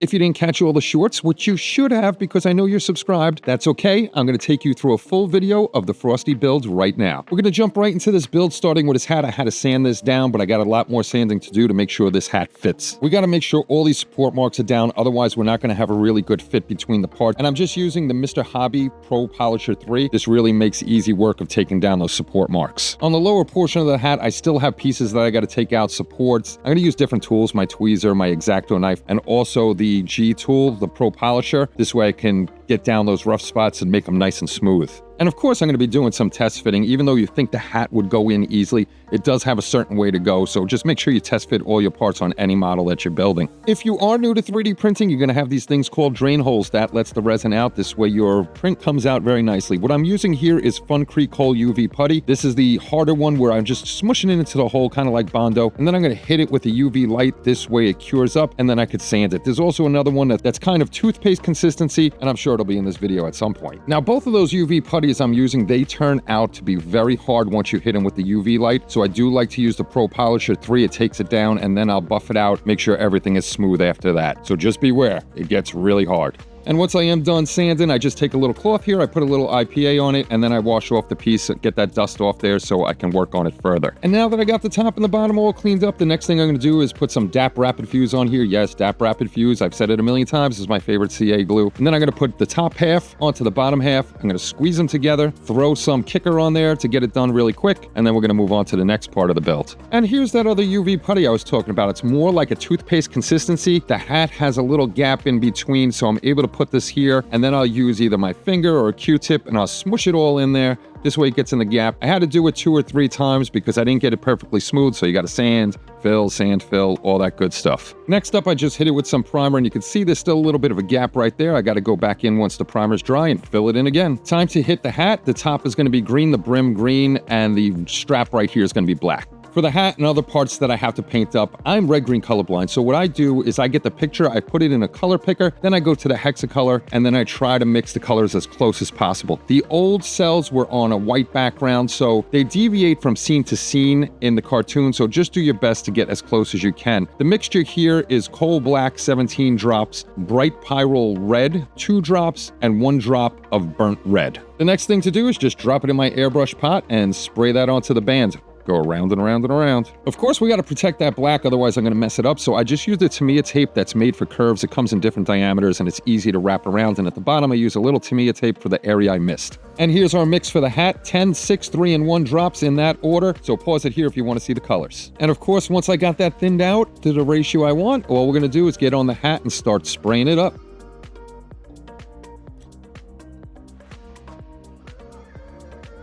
If you didn't catch all the shorts, which you should have because I know you're subscribed, that's okay. I'm going to take you through a full video of the Frosty build right now. We're going to jump right into this build, starting with his hat. I had to sand this down, but I got a lot more sanding to do to make sure this hat fits. We got to make sure all these support marks are down, otherwise we're not going to have a really good fit between the parts. And I'm just using the Mr. Hobby Pro Polisher 3. This really makes easy work of taking down those support marks. On the lower portion of the hat, I still have pieces that I got to take out, supports. I'm going to use different tools, my tweezer, my X-Acto knife, and also the G tool, the Pro Polisher. This way I can get down those rough spots and make them nice and smooth. And of course, I'm going to be doing some test fitting. Even though you think the hat would go in easily, it does have a certain way to go. So just make sure you test fit all your parts on any model that you're building. If you are new to 3D printing, you're going to have these things called drain holes that lets the resin out. This way your print comes out very nicely. What I'm using here is FunCreCol UV putty. This is the harder one where I'm just smushing it into the hole, kind of like Bondo. And then I'm going to hit it with the UV light. This way it cures up, and then I could sand it. There's also another one that's kind of toothpaste consistency, and I'm sure it'll be in this video at some point. Now, both of those UV putties I'm using, they turn out to be very hard once you hit them with the UV light. So I do like to use the Pro Polisher 3. It takes it down, and then I'll buff it out, make sure everything is smooth after that. So just beware, it gets really hard. And once I am done sanding, I just take a little cloth here, I put a little IPA on it, and then I wash off the piece, get that dust off there so I can work on it further. And now that I got the top and the bottom all cleaned up, the next thing I'm going to do is put some DAP Rapid Fuze on here. Yes, DAP Rapid Fuze, I've said it a million times, this is my favorite CA glue. And then I'm going to put the top half onto the bottom half. I'm going to squeeze them together, throw some kicker on there to get it done really quick, and then we're going to move on to the next part of the build. And here's that other UV putty I was talking about. It's more like a toothpaste consistency. The hat has a little gap in between, so I'm able to put this here, and then I'll use either my finger or a Q-tip and I'll smush it all in there. This way it gets in the gap. I had to do it 2 or 3 times because I didn't get it perfectly smooth, so you got to sand, fill, all that good stuff. Next up, I just hit it with some primer, and you can see there's still a little bit of a gap right there. I got to go back in once the primer's dry and fill it in again. Time to hit the hat. The top is going to be green, the brim green, and the strap right here is going to be black. For the hat and other parts that I have to paint up, I'm red-green colorblind, so what I do is I get the picture, I put it in a color picker, then I go to the hexacolor, and then I try to mix the colors as close as possible. The old cells were on a white background, so they deviate from scene to scene in the cartoon, so just do your best to get as close as you can. The mixture here is coal black 17 drops, bright pyrrole red 2 drops, and 1 drop of burnt red. The next thing to do is just drop it in my airbrush pot and spray that onto the band. Go around and around and around. Of course, we got to protect that black, otherwise I'm going to mess it up. So I just used the Tamiya tape that's made for curves. It comes in different diameters and it's easy to wrap around. And at the bottom, I use a little Tamiya tape for the area I missed. And here's our mix for the hat, 10, 6, 3, and 1 drops in that order. So pause it here if you want to see the colors. And of course, once I got that thinned out to the ratio I want, all we're going to do is get on the hat and start spraying it up.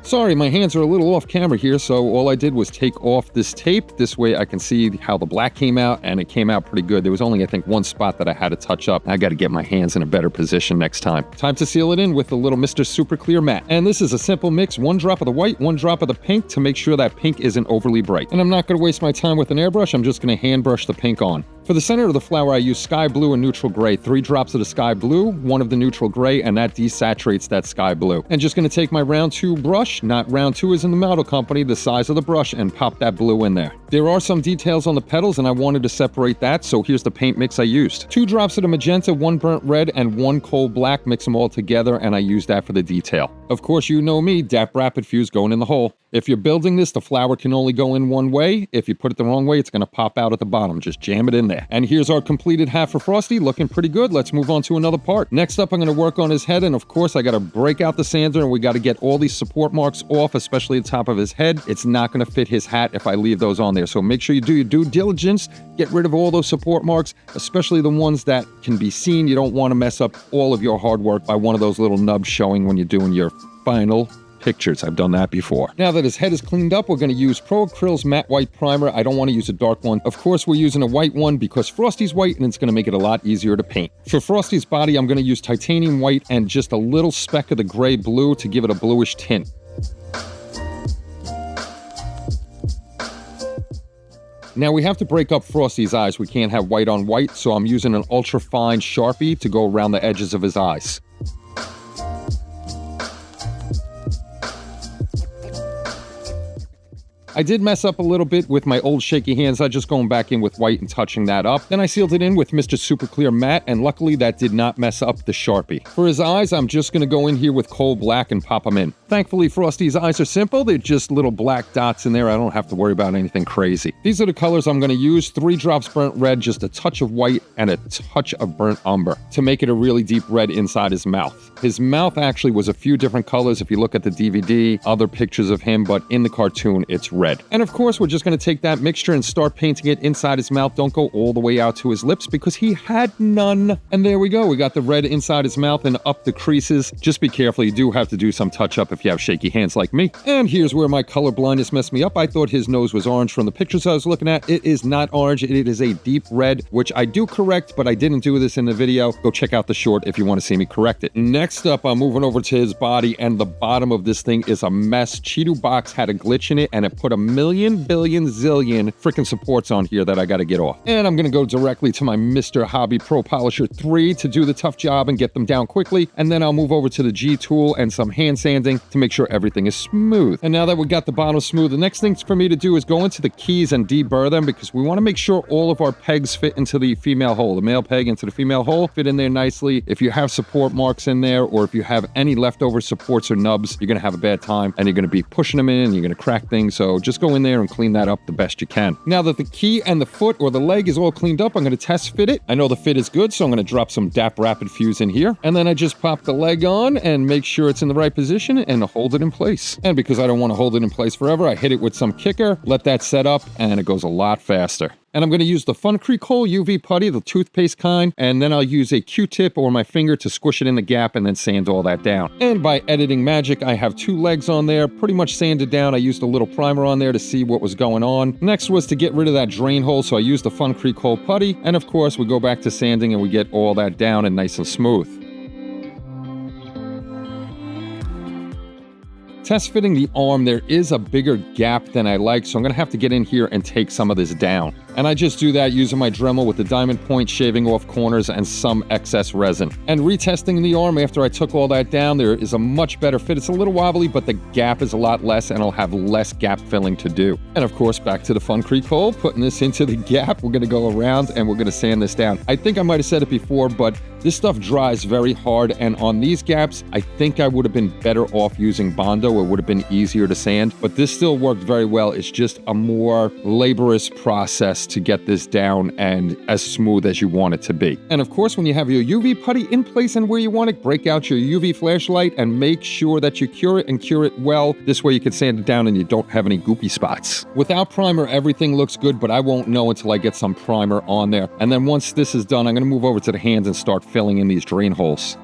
Sorry, my hands are a little off camera here, so all I did was take off this tape. This way I can see how the black came out, and it came out pretty good. There was only, I think, 1 spot that I had to touch up. I got to get my hands in a better position next time. Time to seal it in with the little Mr. Super Clear matte. And this is a simple mix, 1 drop of the white, 1 drop of the pink to make sure that pink isn't overly bright. And I'm not going to waste my time with an airbrush. I'm just going to hand brush the pink on. For the center of the flower, I use sky blue and neutral gray. 3 drops of the sky blue, 1 of the neutral gray, and that desaturates that sky blue. And just going to take my round 2 brush, not round 2 is in the model company, the size of the brush, and pop that blue in there. There are some details on the petals, and I wanted to separate that, so here's the paint mix I used. 2 drops of the magenta, 1 burnt red, and 1 coal black. Mix them all together, and I use that for the detail. Of course, you know me, DAP Rapid Fuze going in the hole. If you're building this, the flower can only go in one way. If you put it the wrong way, it's going to pop out at the bottom. Just jam it in there. And here's our completed hat for Frosty, looking pretty good. Let's move on to another part. Next up, I'm going to work on his head, and of course, I got to break out the sander, and we got to get all these support marks off, especially the top of his head. It's not going to fit his hat if I leave those on there. So make sure you do your due diligence, get rid of all those support marks, especially the ones that can be seen. You don't want to mess up all of your hard work by one of those little nubs showing when you're doing your final pictures. I've done that before. Now that his head is cleaned up, we're going to use Pro Acryl's matte white primer. I don't want to use a dark one. Of course, we're using a white one because Frosty's white, and it's going to make it a lot easier to paint. For Frosty's body, I'm going to use titanium white and just a little speck of the gray blue to give it a bluish tint. Now we have to break up Frosty's eyes. We can't have white on white, so I'm using an ultra fine Sharpie to go around the edges of his eyes. I did mess up a little bit with my old shaky hands. I just going back in with white and touching that up. Then I sealed it in with Mr. Super Clear Matte, and luckily that did not mess up the Sharpie. For his eyes, I'm just going to go in here with coal black and pop them in. Thankfully, Frosty's eyes are simple. They're just little black dots in there. I don't have to worry about anything crazy. These are the colors I'm going to use. 3 drops burnt red, just a touch of white, and a touch of burnt umber to make it a really deep red inside his mouth. His mouth actually was a few different colors if you look at the DVD, other pictures of him, but in the cartoon, it's red. And of course, we're just going to take that mixture and start painting it inside his mouth. Don't go all the way out to his lips because he had none. And there we go. We got the red inside his mouth and up the creases. Just be careful. You do have to do some touch-up if you have shaky hands like me. And here's where my color blindness messed me up. I thought his nose was orange from the pictures I was looking at. It is not orange. It is a deep red, which I do correct, but I didn't do this in the video. Go check out the short if you want to see me correct it. Next up, I'm moving over to his body, and the bottom of this thing is a mess. Cheeto Box had a glitch in it, and it put a million, billion, zillion freaking supports on here that I got to get off. And I'm going to go directly to my Mr. Hobby Pro Polisher 3 to do the tough job and get them down quickly, and then I'll move over to the G tool and some hand sanding to make sure everything is smooth. And now that we got the bottom smooth, the next thing for me to do is go into the keys and deburr them because we want to make sure all of our pegs fit into the female hole. The male peg into the female hole fit in there nicely. If you have support marks in there, or if you have any leftover supports or nubs, you're going to have a bad time and you're going to be pushing them in and you're going to crack things. So just go in there and clean that up the best you can. Now that the key and the foot or the leg is all cleaned up, I'm going to test fit it. I know the fit is good, so I'm going to drop some DAP Rapid Fuze in here. And then I just pop the leg on and make sure it's in the right position and hold it in place. And because I don't want to hold it in place forever, I hit it with some kicker, let that set up, and it goes a lot faster. And I'm going to use the FunCreCol UV putty, the toothpaste kind, and then I'll use a Q-tip or my finger to squish it in the gap and then sand all that down. And by editing magic, I have 2 legs on there, pretty much sanded down. I used a little primer on there to see what was going on. Next was to get rid of that drain hole, so I used the FunCreCol putty, and of course, we go back to sanding and we get all that down and nice and smooth. Test fitting the arm, there is a bigger gap than I like, so I'm going to have to get in here and take some of this down. And I just do that using my Dremel with the diamond point, shaving off corners and some excess resin. And retesting the arm after I took all that down, there is a much better fit. It's a little wobbly, but the gap is a lot less and I'll have less gap filling to do. And of course, back to the FunCreCol, putting this into the gap. We're going to go around and we're going to sand this down. I think I might have said it before, but this stuff dries very hard, and on these gaps, I think I would have been better off using Bondo. It would have been easier to sand, but this still worked very well. It's just a more laborious process to get this down and as smooth as you want it to be. And of course, when you have your UV putty in place and where you want it, break out your UV flashlight and make sure that you cure it and cure it well. This way you can sand it down and you don't have any goopy spots. Without primer, everything looks good, but I won't know until I get some primer on there. And then once this is done, I'm going to move over to the hands and start filling in these drain holes.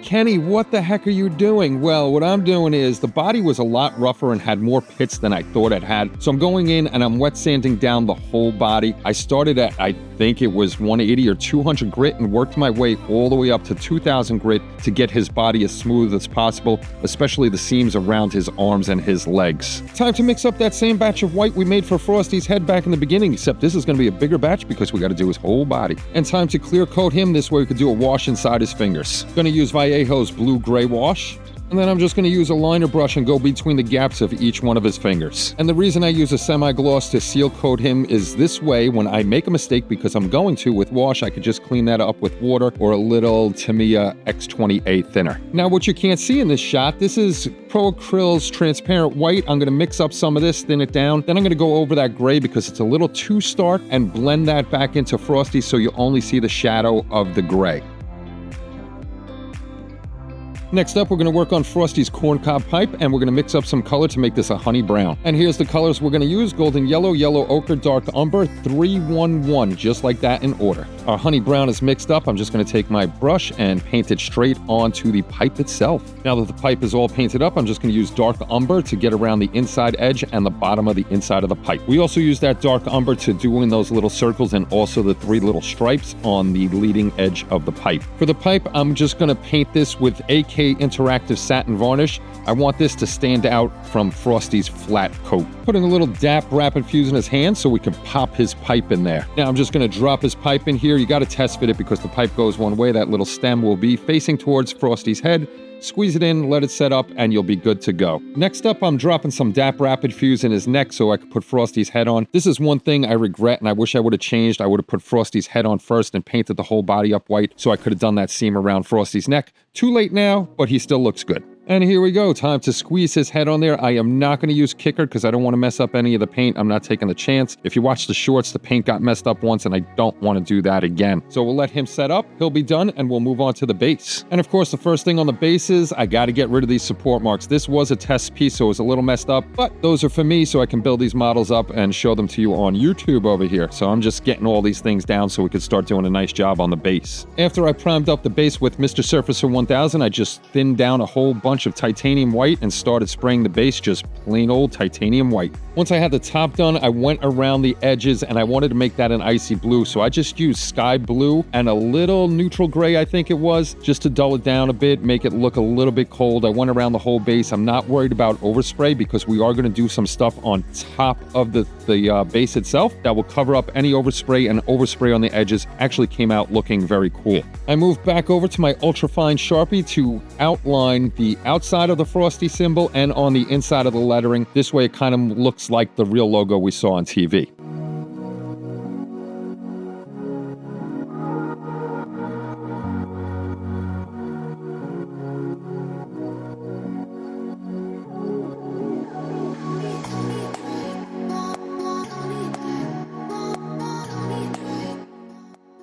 Kenny, what the heck are you doing? Well, what I'm doing is the body was a lot rougher and had more pits than I thought it had. So I'm going in and I'm wet sanding down the whole body. I started at, I think it was 180 or 200 grit and worked my way all the way up to 2000 grit to get his body as smooth as possible, especially the seams around his arms and his legs. Time to mix up that same batch of white we made for Frosty's head back in the beginning, except this is going to be a bigger batch because we got to do his whole body. And time to clear coat him. This way we could do a wash inside his fingers. Going to use Vallejo's blue-gray wash. And then I'm just going to use a liner brush and go between the gaps of each one of his fingers. And the reason I use a semi-gloss to seal coat him is this way, when I make a mistake, because I'm going to with wash, I could just clean that up with water or a little Tamiya X28 thinner. Now, what you can't see in this shot, this is Pro Acryl's transparent white. I'm going to mix up some of this, thin it down. Then I'm going to go over that gray because it's a little too stark and blend that back into Frosty so you only see the shadow of the gray. Next up, we're going to work on Frosty's corncob pipe, and we're going to mix up some color to make this a honey brown. And here's the colors we're going to use: golden yellow, yellow ochre, dark umber, 3-1-1, just like that in order. Our honey brown is mixed up. I'm just going to take my brush and paint it straight onto the pipe itself. Now that the pipe is all painted up, I'm just going to use dark umber to get around the inside edge and the bottom of the inside of the pipe. We also use that dark umber to do in those little circles and also the 3 little stripes on the leading edge of the pipe. For the pipe, I'm just going to paint this with AK Interactive Satin Varnish. I want this to stand out from Frosty's flat coat. Putting a little DAP Rapid Fuze in his hand so we can pop his pipe in there. Now I'm just going to drop his pipe in here. You got to test fit it because the pipe goes one way. That little stem will be facing towards Frosty's head. squeeze it in, let it set up, and you'll be good to go. Next up, I'm dropping some DAP Rapid Fuze in his neck so I could put Frosty's head on. This is one thing I regret and I wish I would have changed. I would have put Frosty's head on first and painted the whole body up white so I could have done that seam around Frosty's neck. Too late now, but he still looks good. And here we go, time to squeeze his head on there. I am not going to use Kicker because I don't want to mess up any of the paint. I'm not taking the chance. If you watch the shorts, the paint got messed up once and I don't want to do that again. So we'll let him set up, he'll be done, and we'll move on to the base. And of course, the first thing on the base is I got to get rid of these support marks. This was a test piece, so it was a little messed up, but those are for me so I can build these models up and show them to you on YouTube over here. So I'm just getting all these things down so we could start doing a nice job on the base. After I primed up the base with Mr. Surfacer 1000, I just thinned down a whole bunch of titanium white and started spraying the base just plain old titanium white. Once I had the top done, I went around the edges and I wanted to make that an icy blue, so I just used sky blue and a little neutral gray, I think it was, just to dull it down a bit, make it look a little bit cold. I went around the whole base. I'm not worried about overspray because we are going to do some stuff on top of the base itself that will cover up any overspray, and overspray on the edges actually came out looking very cool. I moved back over to my ultrafine Sharpie to outline the outside of the Frosty symbol and on the inside of the lettering. This way it kind of looks like the real logo we saw on TV.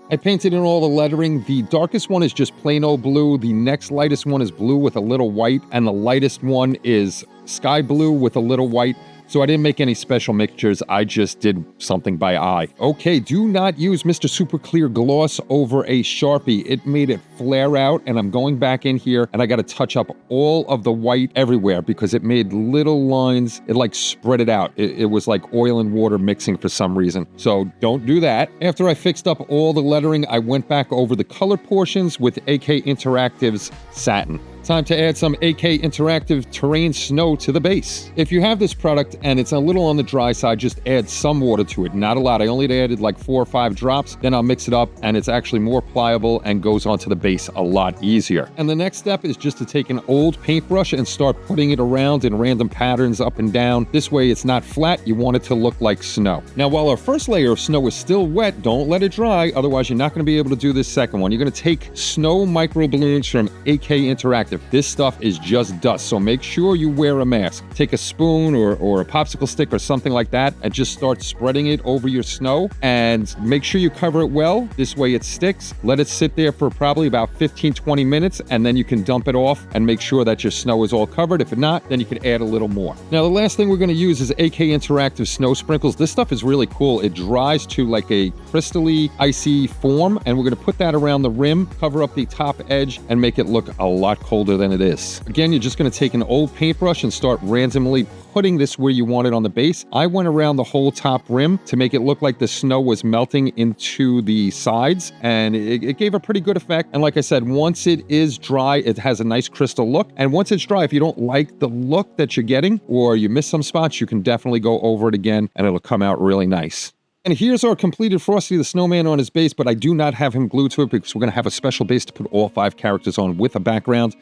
I painted in all the lettering. The darkest one is just plain old blue. The next lightest one is blue with a little white. And the lightest one is sky blue with a little white. So I didn't make any special mixtures. I just did something by eye. Okay, do not use Mr. Super Clear Gloss over a Sharpie. It made it flare out, and I'm going back in here and I got to touch up all of the white everywhere because it made little lines. It like spread it out. It was like oil and water mixing for some reason. So don't do that. After I fixed up all the lettering, I went back over the color portions with AK Interactive's satin. Time to add some AK Interactive Terrain Snow to the base. If you have this product and it's a little on the dry side, just add some water to it, not a lot. I only added like 4 or 5 drops, then I'll mix it up and it's actually more pliable and goes onto the base a lot easier. And the next step is just to take an old paintbrush and start putting it around in random patterns up and down. This way it's not flat, you want it to look like snow. Now while our first layer of snow is still wet, don't let it dry, otherwise you're not going to be able to do this second one. You're going to take snow micro balloons from AK Interactive. This stuff is just dust, so make sure you wear a mask. Take a spoon or a popsicle stick or something like that and just start spreading it over your snow and make sure you cover it well. This way it sticks. Let it sit there for probably about 15-20 minutes and then you can dump it off and make sure that your snow is all covered. If not, then you can add a little more. Now the last thing we're going to use is AK Interactive Snow Sprinkles. This stuff is really cool. It dries to like a crystally icy form, and we're going to put that around the rim, cover up the top edge, and make it look a lot colder than it is. Again, you're just going to take an old paintbrush and start randomly putting this where you want it on the base. I went around the whole top rim to make it look like the snow was melting into the sides, and it gave a pretty good effect. And like I said, once it is dry, it has a nice crystal look. And once it's dry, if you don't like the look that you're getting or you miss some spots, you can definitely go over it again and it'll come out really nice. And here's our completed Frosty the Snowman on his base, but I do not have him glued to it because we're going to have a special base to put all 5 characters on with a background.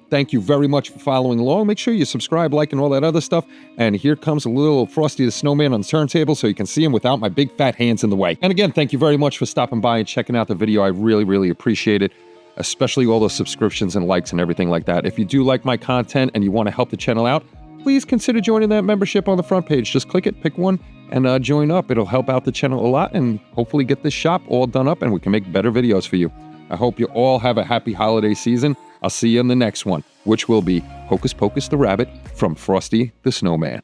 Thank you very much for following along. Make sure you subscribe, like, and all that other stuff. And here comes a little Frosty the Snowman on the turntable so you can see him without my big fat hands in the way. And again, thank you very much for stopping by and checking out the video. I really, really appreciate it, especially all those subscriptions and likes and everything like that. If you do like my content and you want to help the channel out, please consider joining that membership on the front page. Just click it, pick one, and join up. It'll help out the channel a lot and hopefully get this shop all done up and we can make better videos for you. I hope you all have a happy holiday season. I'll see you in the next one, which will be Hocus Pocus the Rabbit from Frosty the Snowman.